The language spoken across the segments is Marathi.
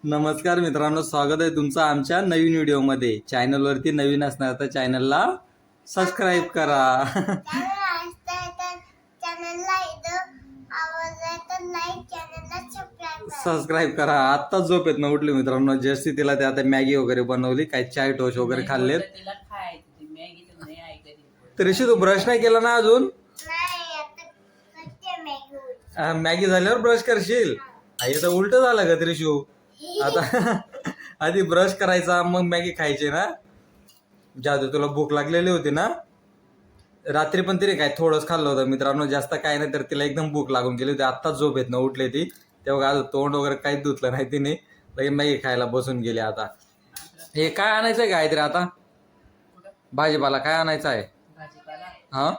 नमस्कार मित्रांनो, स्वागत आहे तुमचं आमच्या नवीन व्हिडिओमध्ये. चॅनलवरती नवीन असणार तर चॅनलला सबस्क्राईब करा. सबस्क्राईब करा. आत्ताच झोप येत ना उठली मित्रांनो. जस्ती तिला ते आता मॅगी वगैरे बनवली, काय चाय टोस्ट वगैरे खाल्लेत. तर ऋषी तू ब्रश नाही केला ना अजून? मॅगी झाल्यावर ब्रश करशील? आई तर उलट झालं का त्रिशू? आता आधी ब्रश करायचा मग मॅगी खायची ना? जादू तुला भूक लागलेली होती ना रात्री, पण तिने काय थोडंच खाल्लं होतं मित्रांनो, जास्त काय नाही. तर तिला एकदम भूक लागून गेली होती. आत्ताच झोप येत ना उठली ती, तेव्हा आज तोंड वगैरे काहीच धुतलं नाही तिने, लगेच मॅगी खायला बसून गेली. आता हे काय आणायचंय गायत्री? आता भाजीपाला काय आणायचं आहे? हा,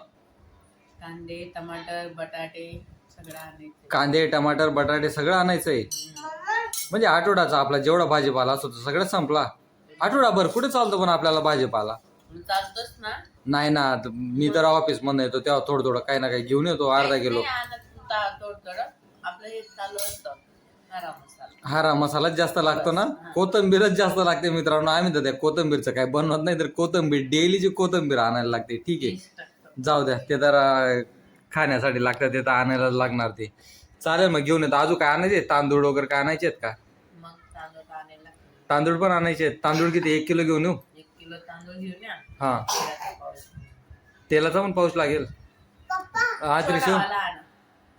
कांदे, टमाटर, बटाटे सगळं आणायचं. कांदे, टमाटर, बटाटे सगळं आणायचंय. म्हणजे आठवड्याचा आपला जेवढा भाजीपाला असतो तो सगळं संपला. आठवडाभर कुठे चालतो पण आपल्याला भाजीपाला? चालतोच ना. नाही ना, मी तर ऑफिस मध्ये येतो तेव्हा थोडं थोडं काही ना काही घेऊन येतो, अर्धा किलो. आपलं हे चालू असतं हरा मसालाच जास्त लागतो ना, कोथिंबीरच जास्त लागते मित्रांनो. आम्ही तर त्या कोथिंबीरचं काय बनवत नाही, तर कोथिंबीर डेलीची कोथिंबीर आणायला लागते. ठीक आहे, जाऊ द्या, ते तर खाण्यासाठी लागतं, ते तर आणायला लागणार. ते चालेल, मग घेऊन येतो. अजून काय आणायचे? तांदूळ वगैरे काय आणायचे आहेत का? मग तांदूळ आणायला. तांदूळ पण आणायचे आहेत. तांदूळ किती? 1 किलो घेऊन येऊ? 1 किलो तांदूळ घेऊन या. हा, तेलाचा पण पाऊच लागेल. हा त्रिशू,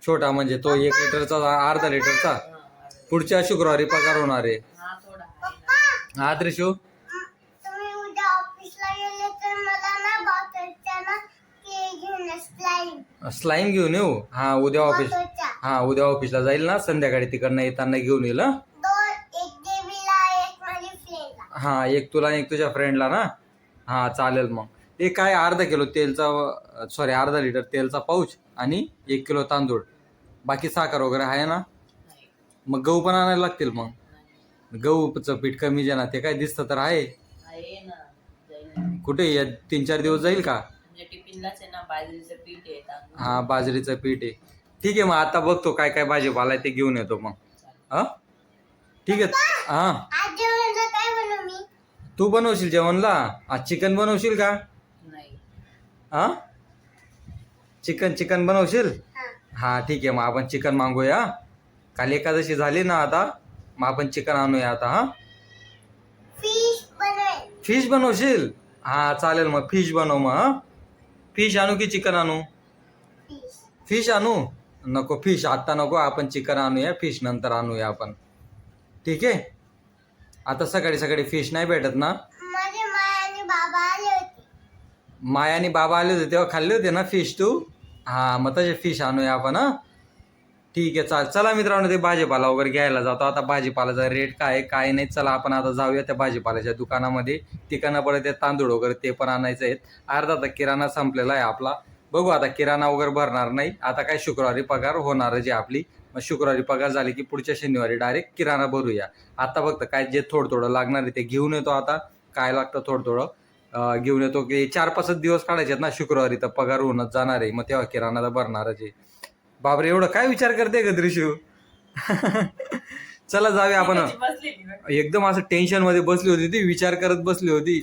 छोटा म्हणजे तो 1 लिटरचा, अर्धा लिटरचा. पुढच्या शुक्रवारी पगार होणार आहे. हा त्रिशू, स्लाईम घेऊन येऊ? हा, उद्या ऑफिस, हा उद्या ऑफिसला जाईल ना, संध्याकाळी तिकडनं येताना घेऊन येईल. हा, एक तुला एक तुझ्या फ्रेंडला ना. हा चालेल. मग ते काय, अर्धा किलो तेलचा, सॉरी अर्धा लिटर तेलचा पाऊच आणि 1 किलो तांदूळ. बाकी साखर वगैरे आहे ना? मग गहू पण आणायला लागतील. मग गहूचं पीठ कमी जे ना, ते काय दिसतं तर आहे. कुठे या 3-4 दिवस जाईल का? टिफिनलाच आहे ना, बाजरीचं पीठ आहे. हा, बाजरीचं पीठ आहे. ठीक आहे, मग आता बघतो काय काय भाजीपाला आहे ते घेऊन येतो मग. हा ठीक आहे. हा, तू बनवशील जेवणला? आज चिकन बनवशील का? नाही. हा, चिकन बनवशील? हा ठीक आहे, मग आपण चिकन मागूया. काल एकादशी झाली ना, आता मग आपण चिकन आणूया आता. हा, फिश बनवशील? हा चालेल, मग फिश बनव मग. हा, फिश आणू की चिकन आणू? फिश आणू? नको, फिश आत्ता नको, आपण चिकन आणूया, फिश नंतर आणूया आपण. ठीक आहे, आता सकाळी सकाळी फिश नाही भेटत ना. माया आणि बाबा आले होते तेव्हा खाल्ले होते ना फिश तू? हा, मग तसे फिश आणूया आपण. हा ठीक आहे, चला मित्रांनो, ते भाजीपाला वगैरे घ्यायला जातो आता. भाजीपाल्याचा रेट काय काय नाही, चला आपण आता जाऊया त्या भाजीपाल्याच्या दुकानामध्ये. तिकडनं परत ते तांदूळ वगैरे ते पण आणायचे आहेत. अर्धा तर किराणा संपलेला आहे आपला. बघू आता, किराणा वगैरे भरणार नाही आता. काय शुक्रवारी पगार होणार जी आपली, मग शुक्रवारी पगार झाली की पुढच्या शनिवारी डायरेक्ट किराणा भरूया. आता फक्त काय जे थोडं लागणार आहे ते घेऊन येतो. आता काय लागतं थोडं घेऊन येतो. की 4-5 दिवस काढायचे आहेत ना, शुक्रवारी तर पगार होऊनच जाणार आहे, मग तेव्हा किराणा तर भरणारच आहे. बापरे, एवढं काय विचार करते का त्रिशू? चला जाऊया आपण. एकदम असं टेन्शन मध्ये बसली होती ती, विचार करत बसली होती.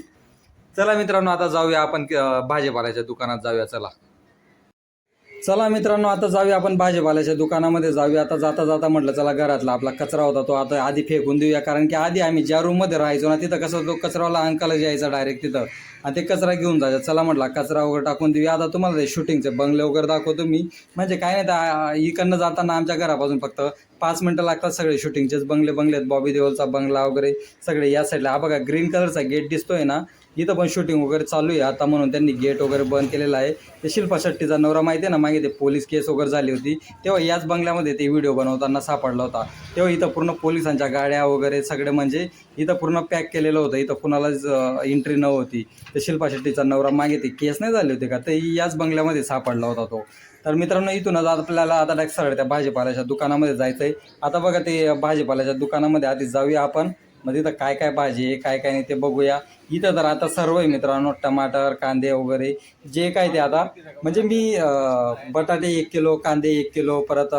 चला मित्रांनो, आता जाऊया आपण भाजीपाल्याच्या दुकानात जाऊया. चला मित्रांनो, आता जाऊया आपण भाजीपाल्याच्या दुकानामध्ये जाऊया. आता जाता जाता म्हटलं चला, घरातला आपला कचरा होता तो आता आधी फेकून देऊया. कारण की आधी आम्ही ज्या रूममध्ये राहायचो ना, तिथं कसं तो कचरावाला अंकल यायचा डायरेक्ट तिथं, आणि ते कचरा घेऊन जायचा. चला म्हटलं कचरा वगैरे टाकून देऊया. आता तुम्हाला ते शूटिंगचे बंगले वगैरे दाखवतो मी. म्हणजे काय नाही, इकडनं जाताना आमच्या घरापासून फक्त 5 मिनटं लागतात. सगळे शूटिंगचेच बंगले आहेत. बॉबी देओलचा बंगला वगैरे सगळे या साईडला. हा बघा, ग्रीन कलरचा गेट दिसतोय ना, इथं पण शूटिंग वगैरे चालू आहे आता, म्हणून त्यांनी गेट वगैरे बंद केलेला आहे. ते शिल्पा शेट्टीचा नवरा माहिती आहे ना, मागे ते पोलीस केस वगैरे झाली होती, तेव्हा याच बंगल्यामध्ये ते व्हिडिओ बनवताना सापडला होता. तेव्हा इथं पूर्ण पोलिसांच्या गाड्या वगैरे सगळे, म्हणजे इथं पूर्ण पॅक केलेलं होतं. इथं कुणालाच एंट्री नव्हती. ते शिल्पा शेट्टीचा नवरा मागे ते केस नाही झाले होते का, ते याच बंगल्यामध्ये सापडला होता तो. तर मित्रांनो, इथूनच आपल्याला आता डायरेक्ट सरळ त्या भाजीपाल्याच्या दुकानामध्ये जायचं आहे. आता बघा, ते भाजीपाल्याच्या दुकानामध्ये आधी जाऊया आपण. मग तिथं काय काय भाजी आहे काय काय नाही ते बघूया. इथं तर आता सर्व आहे मित्रांनो, टमाटर, कांदे वगैरे जे काय ते. आता म्हणजे मी बटाटे 1 किलो, कांदे 1 किलो, परत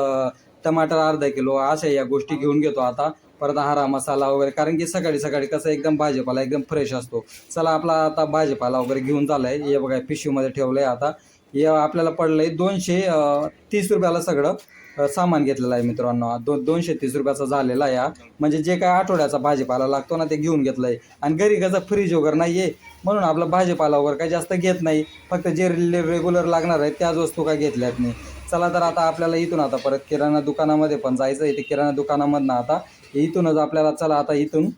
टमाटर अर्धा किलो, अशा या गोष्टी घेऊन घेतो आता. परत हरा मसाला वगैरे, कारण की सकाळी सकाळी कसं एकदम भाजीपाला एकदम फ्रेश असतो. चला आपला आता भाजीपाला वगैरे घेऊन झालाय. हे बघा पिशवीमध्ये ठेवलंय आता. हे आपल्याला पडलंय 230 रुपयाला सगळं सामान घेतलेलं आहे मित्रांनो. 230 रुपयाचा झालेला आहे. म्हणजे जे काय आठवड्याचा भाजीपाला लागतो ना ते घेऊन घेतलं आहे. आणि घरी कसं फ्रीज वगैरे नाही आहे, म्हणून आपला भाजीपाला वगैरे काही जास्त घेत नाही. फक्त जे रेग्युलर लागणार आहे त्याच वस्तू काय घेतल्यात नाही. चला तर आता आपल्याला इथून आता परत किराणा दुकानामध्ये पण जायचं आहे. ते किराणा दुकानामधनं आता इथूनच आपल्याला चला आता इथून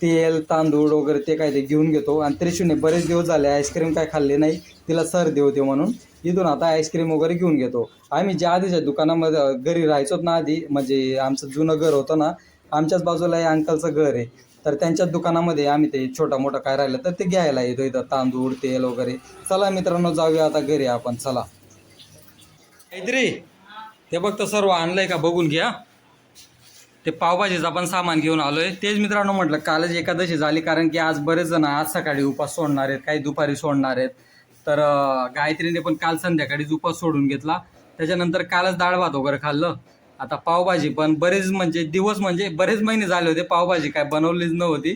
तेल तांदूळ वगैरे ते काय ते घेऊन घेतो. आणि त्रिशूने बरेच दिवस झाले आईस्क्रीम काय खाल्ले नाही, तिला सर्दी होते म्हणून इथून आता आईस्क्रीम वगैरे घेऊन घेतो. आम्ही ज्या आधीच्या दुकानामध्ये घरी राहायचो ना आधी, म्हणजे आमचं जुनं घर होतं ना, आमच्याच बाजूला हे अंकलचं घर आहे. तर त्यांच्याच दुकानामध्ये आम्ही ते छोटा मोठं काय राहिलं तर ते घ्यायला येतो इथं, तांदूळ तेल वगैरे. चला मित्रांनो जाऊया आता घरी आपण. चला काहीतरी ते बघ तर सर्व आणलंय का बघून घ्या. ते पावभाजीचं आपण सामान घेऊन आलोय. तेच मित्रांनो म्हटलं कालच एकादशी झाली, कारण की आज बरेच जण आज सकाळी उपास सोडणार आहेत, काही दुपारी सोडणार आहेत. तर गायत्रीने पण काल संध्याकाळीच उपास सोडून घेतला. त्याच्यानंतर कालच डाळ भात वगैरे खाल्लं. आता पावभाजी पण बरेच म्हणजे दिवस म्हणजे बरेच महिने झाले होते पावभाजी काय बनवलीच नव्हती.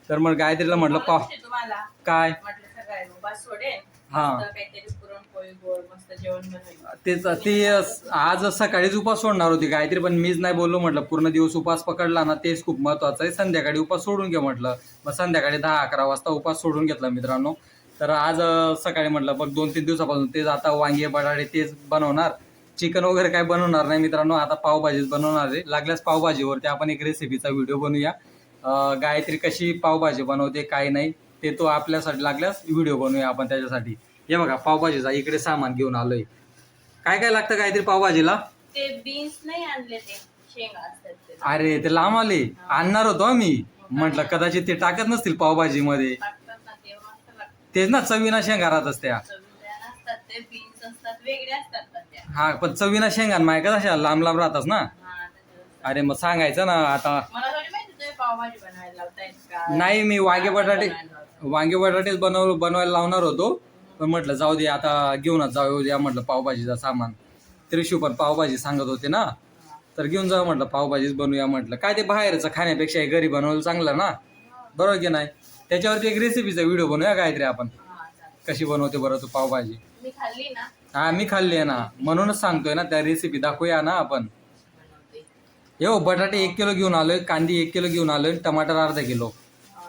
तर मग गायत्रीला म्हटलं तुम्हाला काय म्हटलं सकाळी उपास सोडेल, हां काहीतरी पुरणपोळी गोड मस्त जेवण बनवायचं. तेच ती आज सकाळीच उपास सोडणार होती गायत्री, पण मीच नाही बोललो. म्हटलं पूर्ण दिवस उपास पकडला ना तेच खूप महत्त्वाचं आहे. संध्याकाळी उपास सोडून घे म्हटलं. मग संध्याकाळी 10-11 वाजता उपास सोडून घेतला मित्रांनो. तर आज सकाळी म्हटलं बघ 2-3 दिवसापासून तेच आता वांगे बटाटे तेच बनवणार. चिकन वगैरे काय बनवणार नाही मित्रांनो. आता पावभाजीच बनवणार आहे. लागल्यास पावभाजीवरती आपण एक रेसिपीचा व्हिडिओ बनवूया. गायत्री कशी पावभाजी बनवते काय नाही ते तो आपल्यासाठी लागल्यास व्हिडिओ बनवूया आपण त्याच्यासाठी. हे बघा पावभाजीचा इकडे सामान घेऊन आलोय. काय काय लागतं गायत्री पावभाजीला? ते बीन्स नाही आणले, ते शेंगा असतात ते. अरे ते लांब आले आणणार होतो आम्ही. म्हटलं कदाचित ते टाकत नसतील पावभाजीमध्ये. टाकतात ना ते मस्त लागतात. तेच ना चवीना शेंगा राहतात त्या. चवीला नसतात ते, बीन्स असतात वेगळे असतात ना त्या. हा पण चवीना शेंगा माय कशा लांब लांब राहतात ना. हा, त्याच्यावर. अरे मग सांगायचं ना आता. मला थोडी माहिती तुम्ही पावभाजी बनवायला लावताय का? नाही मी वांगे बटाटेच बनवायला लावणार होतो. पण म्हटलं जाऊ दे आता घेऊनच जाऊ द्या म्हटलं पावभाजीचं सामान. त्रिशू पण पावभाजी सांगत होते ना, तर घेऊन जाऊ म्हटलं पावभाजीच बनवूया म्हटलं. काय ते बाहेरचं खाण्यापेक्षा हे घरी बनवलं चांगलं ना, बरोबर की नाही. त्याच्यावरती एक रेसिपीचा व्हिडिओ बनवूया काहीतरी आपण. हा, चालेल. कशी बनवते बरं तू पावभाजी. मी खाल्ली ना, हा मी खाल्ली आहे ना, म्हणूनच सांगतोय ना त्या रेसिपी दाखवूया ना आपण. बनवते. हो बटाटे 1 किलो घेऊन आलोय, कांदी 1 किलो घेऊन आलोय, टमाटर अर्धा किलो.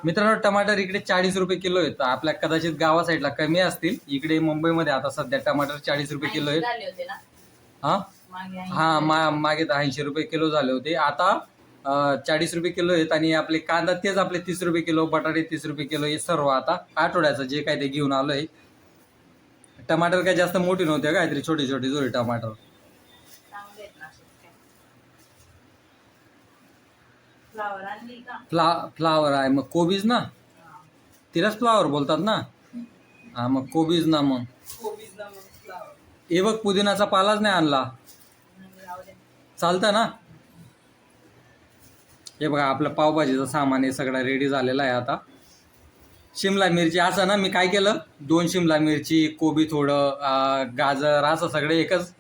मित्रांनो टमाटर इकडे 40 रुपये किलो आहेत. आपल्या कदाचित गावा साईडला कमी असतील. इकडे मुंबईमध्ये आता सध्या टमाटर 40 रुपये किलो आहेत. झाले होते ना हा मागे हा मागे तर 80 रुपये किलो झाले होते. आता 40 रुपये किलो आहेत. आणि आपले कांदा तेच आपले 30 रुपये किलो, बटाटे 30 रुपये किलो. हे सर्व आता आठवड्याचं जे काय ते घेऊन आलोय. टमाटर काय जास्त मोठी नव्हते, काहीतरी छोटी छोटी जोडी टमाटर. चांगले आहेत ना असेच काय. फ्लावर आणली का? फ्लावर आहे मग कोबीज ना, हा. तिलाच फ्लावर बोलतात ना. हा मग कोबीज ना. मग कोबीजला मग फ्लावर. हे बघ पुदिनाचा पालाच नाही आणला, राहू दे. चालतं ना. हे बघा आपलं पावभाजीचं सामान हे सगळं रेडी झालेलं आहे. आता शिमला मिरची असं ना, मी काय केलं 2 शिमला मिरची, कोबी थोडं, गाजर असं सगळं एकच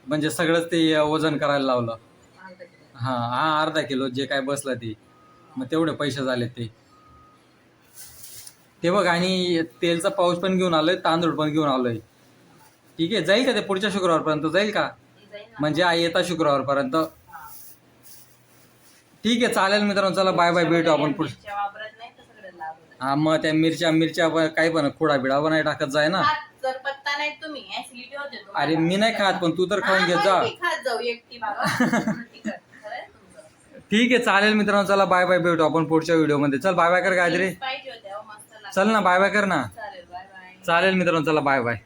म्हणजे सगळंच ते वजन करायला लावलं. अर्धा किलो. हा अर्धा किलो जे काय बसलं ते. मग तेवढे पैसे झाले ते बघ. आणि तेलचा पाऊच पण घेऊन आलोय, तांदूळ पण घेऊन आलोय. ठीक आहे जाईल का ते पुढच्या शुक्रवारपर्यंत जाईल का? जाईल ना. म्हणजे येता शुक्रवारपर्यंत. हा. ठीक आहे चालेल मित्रांनो, चला बाय बाय, भेटू आपण पुढे. मिरच्या वापरत नाही तर सगळं लागत. हा मग त्या मिरच्या काही पण खुडा बिडा पण नाही टाकत जाय ना. जर पत्ता नाही तुम्ही ऍसिडिटी होते तुम्हाला. अरे मी नाही खात, पण तू तर खाऊन घेत जा. हा, मी खात जाऊ एकटी बाबा. तिखट. खरं आहे तुमचं. ठीक आहे चालेल मित्रांनो, चला बाय बाय, भेटू आपण पुढच्या व्हिडिओमध्ये. चल बाय बाय कर गायत्री. पाहिजे होत्या हो, मस्त लागतात. चल ना बाय बाय कर ना. चालेल, बाय बाय. चालेल मित्रांनो, चला बाय बाय.